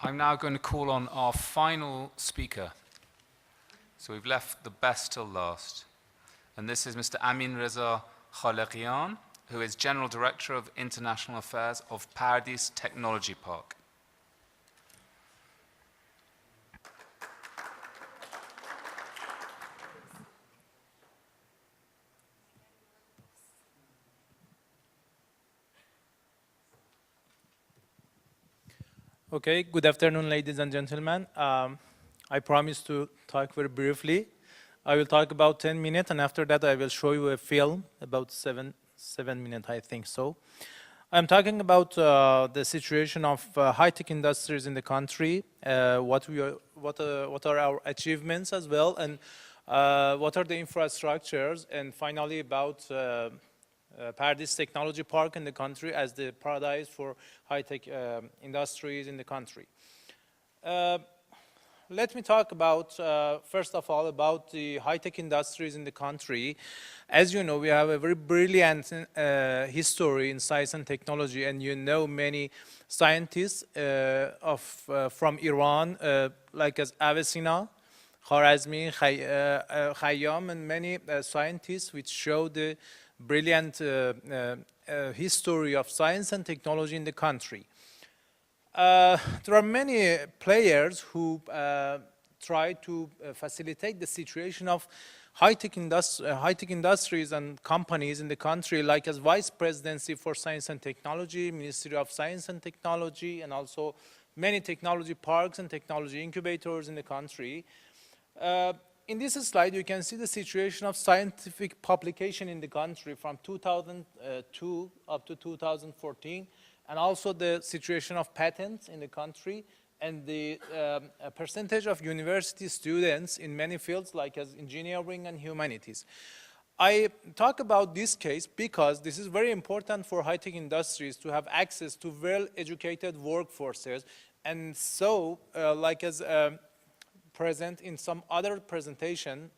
I'm now going to call on our final speaker. So we've left the best till last. And this is Mr. Amin Reza Khalegnian, who is General Director of International Affairs of Paradis Technology Park. Okay, good afternoon, ladies and gentlemen. I promise to talk very briefly. I will talk about 10 minutes, and after that I will show you a film about seven minutes, I think so. I'm talking about the situation of high-tech industries in the country, what are our achievements as well, and what are the infrastructures, and finally about Paradis Technology Park in the country as the paradise for high-tech industries in the country. Let me talk about, first of all, about the high-tech industries in the country. As you know, we have a very brilliant history in science and technology, and you know many scientists from Iran, like as Avicenna, Khwarazmi, Khayyam, and many scientists which show the brilliant history of science and technology in the country. There are many players who try to facilitate the situation of high-tech industries and companies in the country, like as Vice Presidency for Science and Technology, Ministry of Science and Technology, and also many technology parks and technology incubators in the country. In this slide, you can see the situation of scientific publication in the country from 2002 up to 2014, and also the situation of patents in the country, and the percentage of university students in many fields like as engineering and humanities. I talk about this case because this is very important for high-tech industries to have access to well-educated workforces, and so like as present in some other presentation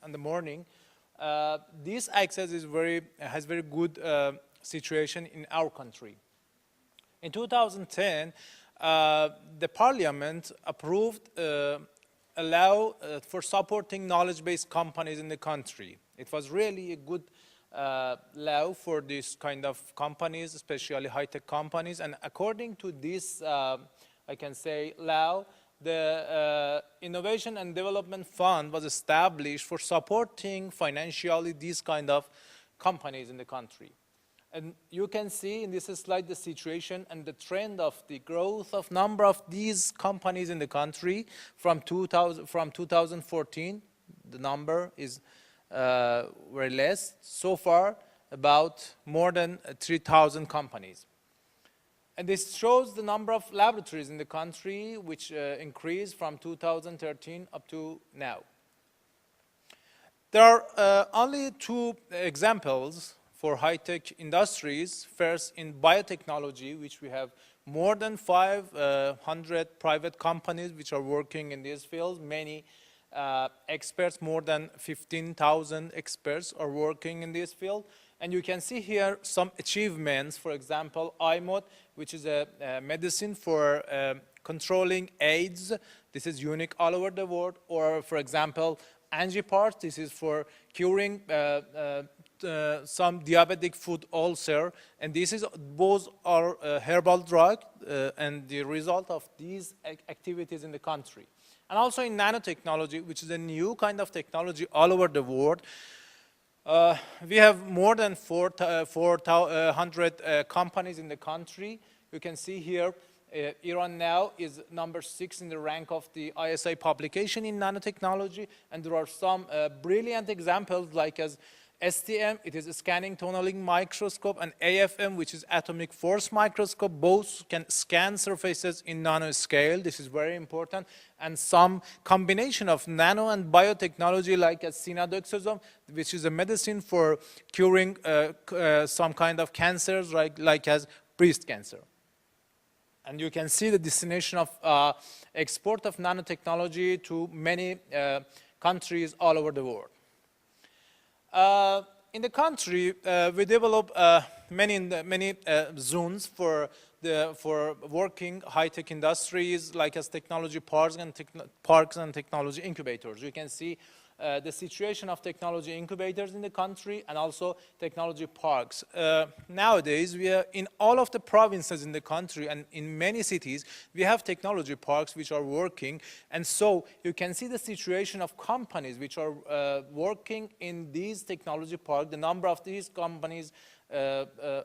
in the morning, this access is has very good situation in our country. In 2010, the parliament approved a law for supporting knowledge-based companies in the country. It was really a good law for this kind of companies, especially high-tech companies, and according to this, I can say, law, the Innovation and Development Fund was established for supporting financially these kind of companies in the country. And you can see in this slide the situation and the trend of the growth of number of these companies in the country from 2014. The number is very less. So far, about more than 3,000 companies. And this shows the number of laboratories in the country, which increased from 2013 up to now. There are only two examples for high-tech industries. First, in biotechnology, which we have more than 500 private companies which are working in this field. Many experts, more than 15,000 experts are working in this field. And you can see here some achievements. For example, IMOD, which is a medicine for controlling AIDS. This is unique all over the world. Or, for example, Angipart. This is for curing some diabetic foot ulcer. And both are herbal drug and the result of these activities in the country. And also in nanotechnology, which is a new kind of technology all over the world. We have more than 400 companies in the country. You can see here, Iran now is number 6 in the rank of the ISI publication in nanotechnology. And there are some brilliant examples like as STM, it is a scanning tunneling microscope, and AFM, which is atomic force microscope. Both can scan surfaces in nanoscale. This is very important. And some combination of nano and biotechnology like as sinadoxazome, which is a medicine for curing some kind of cancers like as breast cancer. And you can see the destination of export of nanotechnology to many countries all over the world. In the country, we develop many zones for for working high-tech industries like as technology parks and technology incubators. You can see the situation of technology incubators in the country and also technology parks. Nowadays, we are in all of the provinces in the country and in many cities, we have technology parks which are working. And so you can see the situation of companies which are working in these technology parks. The number of these companies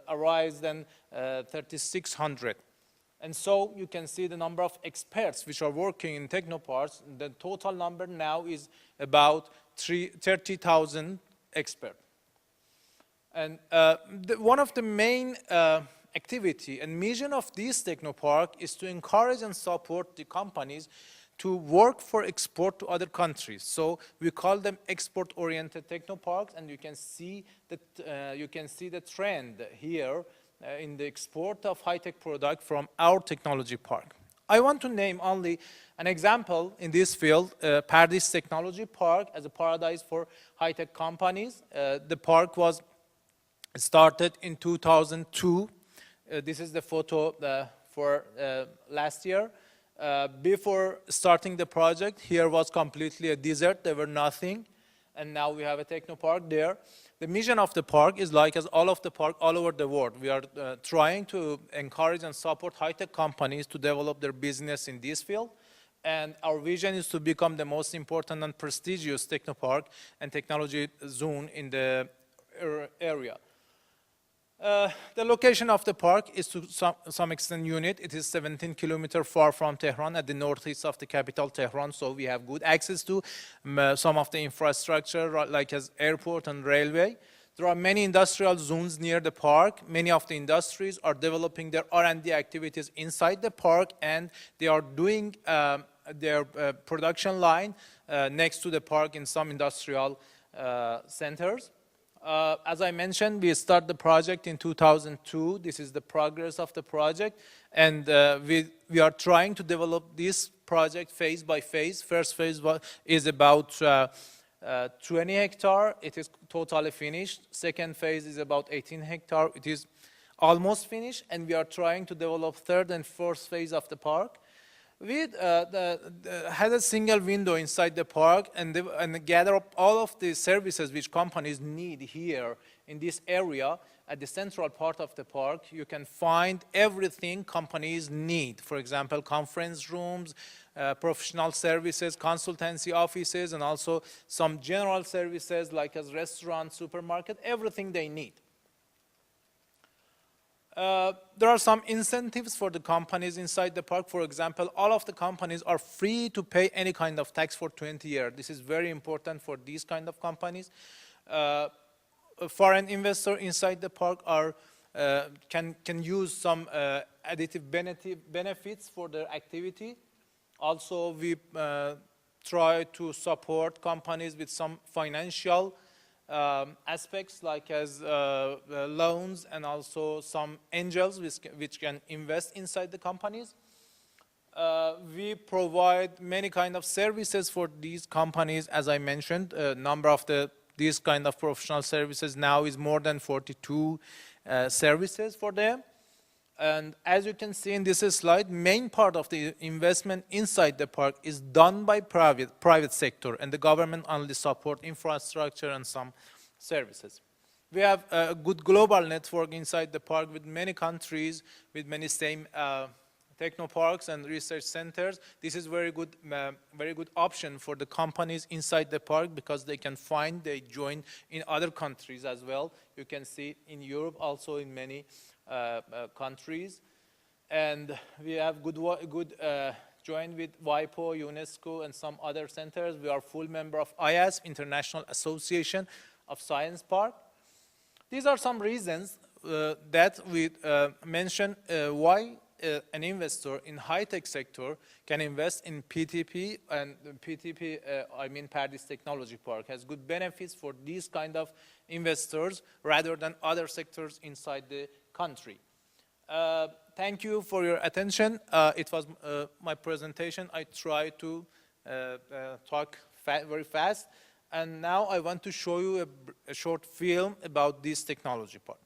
arise than 3,600. And so you can see the number of experts which are working in technoparks. The total number now is about 30,000 experts. And one of the main activity and mission of this technopark is to encourage and support the companies to work for export to other countries. So we call them export-oriented technoparks, and you can see the trend here in the export of high-tech product from our technology park. I want to name only an example in this field, Pardis Technology Park as a paradise for high-tech companies. The park was started in 2002. This is the photo for last year. Before starting the project, here was completely a desert. There were nothing. And now we have a techno park there. The mission of the park is like as all of the park all over the world. We are trying to encourage and support high-tech companies to develop their business in this field. And our vision is to become the most important and prestigious techno park and technology zone in the area. The location of the park is to some extent unique. It is 17 kilometers far from Tehran at the northeast of the capital, Tehran, so we have good access to some of the infrastructure like as airport and railway. There are many industrial zones near the park. Many of the industries are developing their R&D activities inside the park, and they are doing their production line next to the park in some industrial centers. As I mentioned, we started the project in 2002. This is the progress of the project. And we are trying to develop this project phase by phase. First phase is about 20 hectares. It is totally finished. Second phase is about 18 hectares. It is almost finished. And we are trying to develop third and fourth phase of the park. We had a single window inside the park and gather up all of the services which companies need here in this area. At the central part of the park, you can find everything companies need. For example, conference rooms, professional services, consultancy offices, and also some general services like as restaurant, supermarket, everything they need. There are some incentives for the companies inside the park. For example, all of the companies are free to pay any kind of tax for 20 years. This is very important for these kind of companies. Foreign investors inside the park can use some additive benefits for their activity. Also, we try to support companies with some financial aspects like as loans and also some angels which can invest inside the companies. We provide many kind of services for these companies. As I mentioned, number of these kind of professional services now is more than 42 services for them. And as you can see in this slide, main part of the investment inside the park is done by private sector, and the government only support infrastructure and some services. We have a good global network inside the park with many countries, with many same techno parks and research centers. This is very good option for the companies inside the park because they join in other countries as well. You can see in Europe, also in many countries. And we have good joined with WIPO, UNESCO, and some other centers. We are full member of IAS, International Association of Science Park. These are some reasons that we mention why an investor in high-tech sector can invest in PTP, and PTP, I mean Pardis Technology Park, has good benefits for these kind of investors rather than other sectors inside the country. Thank you for your attention. It was my presentation. I tried to talk very fast. And now I want to show you a short film about this technology part.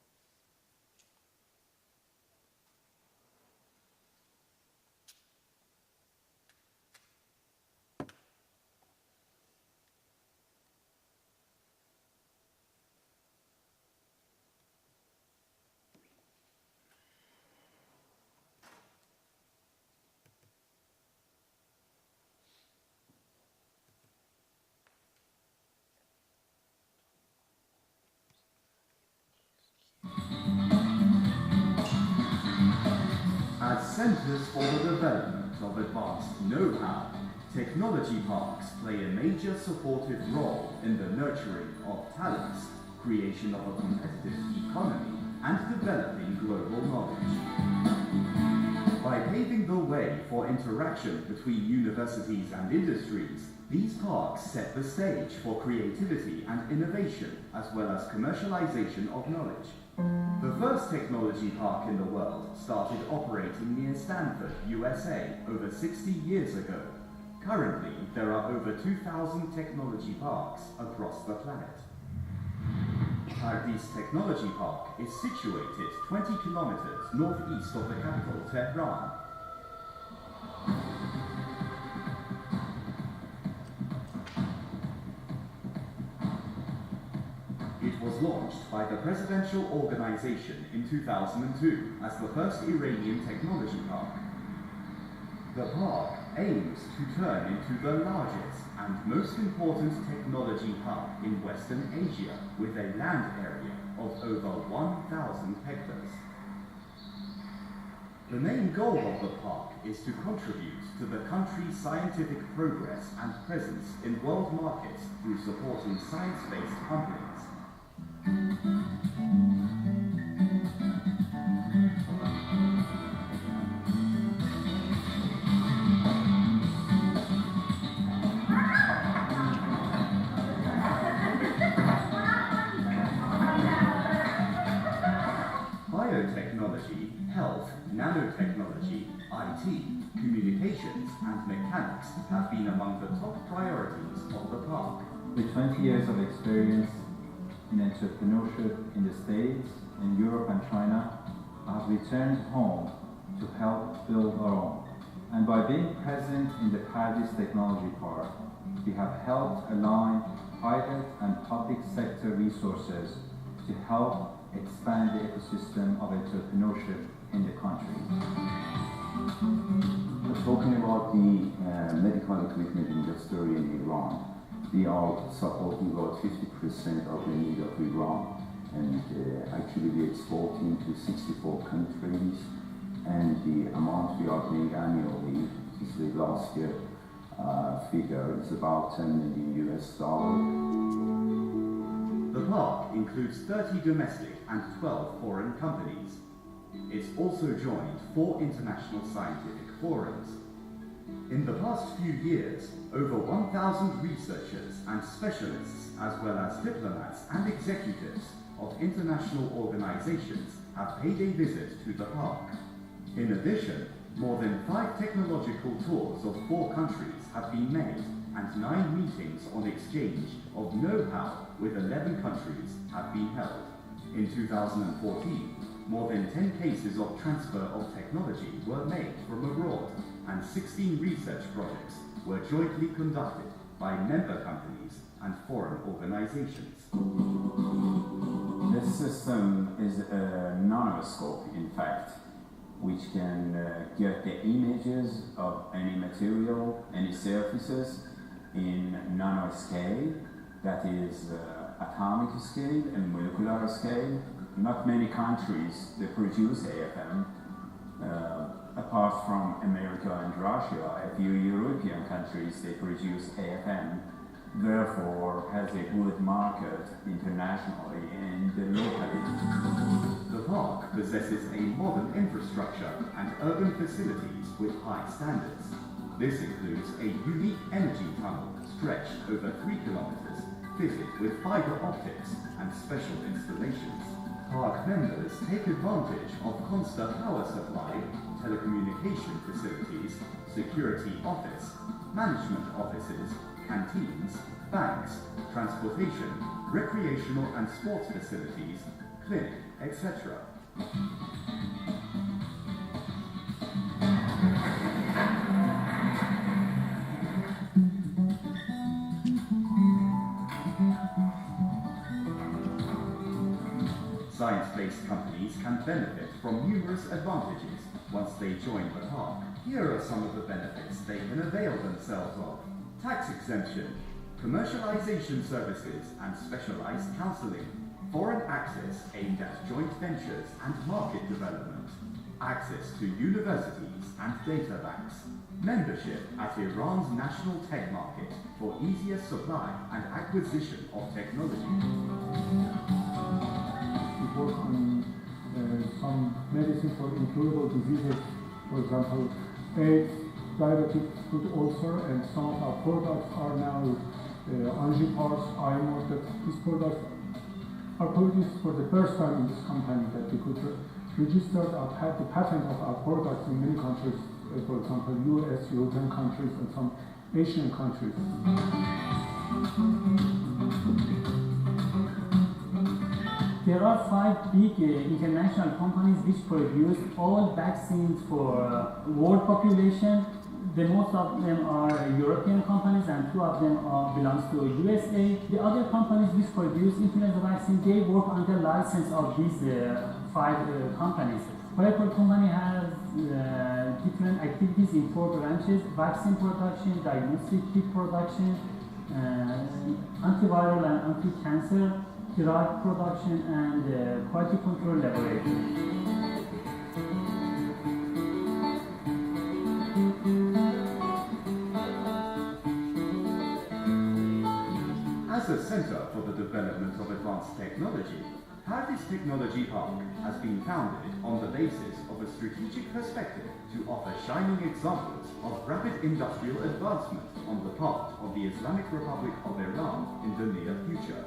centers for the development of advanced know-how, technology parks play a major supportive role in the nurturing of talents, creation of a competitive economy, and developing global knowledge. By paving the way for interaction between universities and industries, these parks set the stage for creativity and innovation, as well as commercialization of knowledge. The first technology park in the world started operating near Stanford, USA, over 60 years ago. Currently, there are over 2,000 technology parks across the planet. Ardis Technology Park is situated 20 kilometers northeast of the capital, Tehran. It was launched by the Presidential Organization in 2002 as the first Iranian technology park. The park aims to turn into the largest and most important technology hub in Western Asia with a land area of over 1,000 hectares. The main goal of the park is to contribute to the country's scientific progress and presence in world markets through supporting science-based companies. Biotechnology, health, nanotechnology, IT, communications, and mechanics have been among the top priorities of the park. With 20 years of experience in entrepreneurship in the States, in Europe and China, I have returned home to help build our own. And by being present in the Ardis Technology Park, we have helped align private and public sector resources to help expand the ecosystem of entrepreneurship in the country. Talking about the medical equipment industry in Iran, we are supporting about 50% of the need of Iran, and actually we are exporting to 64 countries, and the amount we are paying annually, is the last year figure, is about $10 million US. The park includes 30 domestic and 12 foreign companies. It's also joined 4 international scientific forums. In the past few years, over 1,000 researchers and specialists, as well as diplomats and executives of international organizations have paid a visit to the park. In addition, more than 5 technological tours of 4 countries have been made, and 9 meetings on exchange of know-how with 11 countries have been held. In 2014, more than 10 cases of transfer of technology were made from abroad, and 16 research projects were jointly conducted by member companies and foreign organizations. This system is a nanoscope, in fact, which can get the images of any material, any surfaces in nanoscale, that is atomic scale and molecular scale. Not many countries they produce AFM, apart from America and Russia. A few European countries they produce AFM, therefore has a good market internationally and locally. The park possesses a modern infrastructure and urban facilities with high standards. This includes a unique energy tunnel stretched over 3 kilometers, fitted with fiber optics and special installations. Park members take advantage of constant power supply, telecommunication facilities, security office, management offices, canteens, banks, transportation, recreational and sports facilities, clinic, etc. Science-based companies can benefit from numerous advantages once they join the park. Here are some of the benefits they can avail themselves of. Tax exemption, commercialization services and specialized counseling, foreign access aimed at joint ventures and market development, access to universities and data banks, membership at Iran's national tech market for easier supply and acquisition of technology. We work on some medicine for incurable diseases, for example, AIDS, diabetic foot ulcer, and some of our products are now Angipars, IMOD, that these products are produced for the first time in this company, that we could register the patent of our products in many countries, for example, US, European countries, and some Asian countries. There are 5 big international companies which produce all vaccines for world population. The most of them are European companies and 2 of them belongs to USA. The other companies which produce influenza vaccine, they work under license of these 5 companies. Pfizer company has different activities in 4 branches: vaccine production, diagnostic kit production, antiviral and anti-cancer, drug production, and quality control laboratory. As a center for the development of advanced technology, Harris Technology Park has been founded on the basis of a strategic perspective to offer shining examples of rapid industrial advancement on the part of the Islamic Republic of Iran in the near future.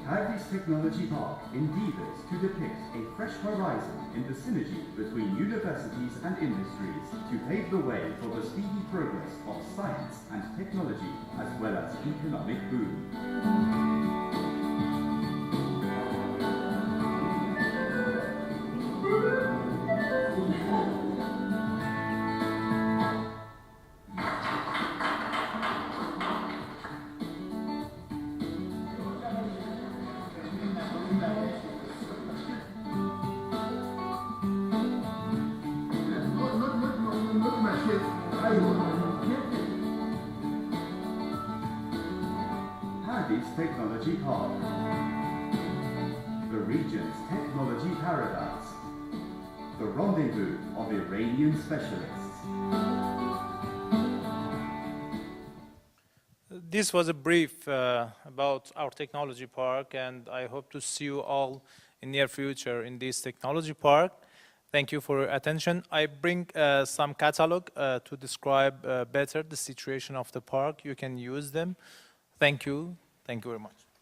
Harris Technology Park endeavors to depict a fresh horizon in the synergy between universities and industries to pave the way for the speedy progress of science and technology as well as economic boom. Harris Technology Park, the region's technology paradise, the rendezvous of Iranian specialists. This was a brief about our technology park, and I hope to see you all in near future in this technology park. Thank you for your attention. I bring some catalog to describe better the situation of the park. You can use them. Thank you. Thank you very much.